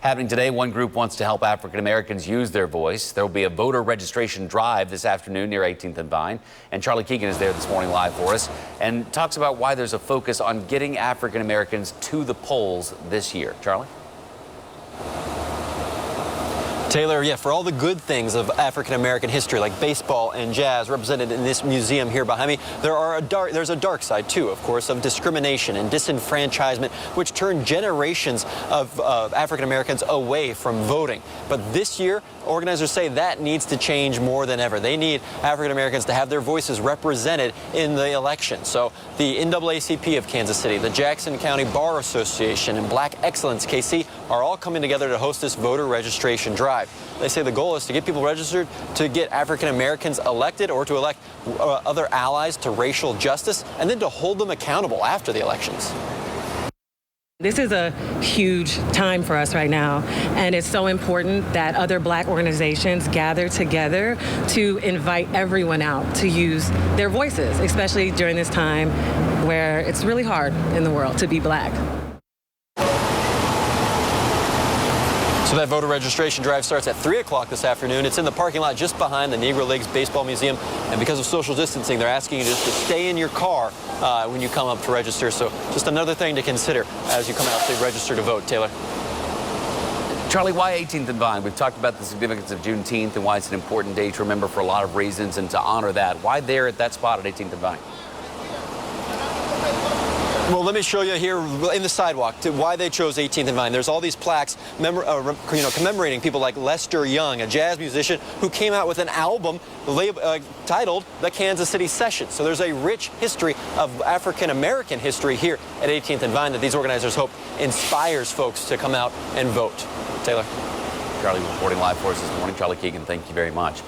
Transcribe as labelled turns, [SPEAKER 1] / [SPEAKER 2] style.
[SPEAKER 1] Happening today, one group wants to help African Americans use their voice. There will be a voter registration drive this afternoon near 18th and Vine. And Charlie Keegan is there this morning live for us and talks about why there's a focus on getting African Americans to the polls this year. Charlie?
[SPEAKER 2] Taylor, yeah, for all the good things of African-American history, like baseball and jazz represented in this museum here behind me, there's a dark side, too, of course, of discrimination and disenfranchisement, which turned generations of African-Americans away from voting. But this year, organizers say that needs to change more than ever. They need African-Americans to have their voices represented in the election. So the NAACP of Kansas City, the Jackson County Bar Association, and Black Excellence KC are all coming together to host this voter registration drive. They say the goal is to get people registered, to get African Americans elected, or to elect other allies to racial justice, and then to hold them accountable after the elections.
[SPEAKER 3] This is a huge time for us right now, and it's so important that other Black organizations gather together to invite everyone out to use their voices, especially during this time where it's really hard in the world to be Black.
[SPEAKER 2] So that voter registration drive starts at 3 o'clock this afternoon. It's in the parking lot just behind the Negro Leagues Baseball Museum. And because of social distancing, they're asking you just to stay in your car when you come up to register. So just another thing to consider as you come out to register to vote. Taylor?
[SPEAKER 1] Charlie, why 18th and Vine? We've talked about the significance of Juneteenth and why it's an important day to remember for a lot of reasons and to honor that. Why there at that spot at 18th and Vine?
[SPEAKER 2] Well, let me show you here in the sidewalk to why they chose 18th and Vine. There's all these plaques commemorating people like Lester Young, a jazz musician who came out with an album titled The Kansas City Session. So there's a rich history of African-American history here at 18th and Vine that these organizers hope inspires folks to come out and vote. Taylor?
[SPEAKER 1] Charlie reporting live for us this morning. Charlie Keegan, thank you very much.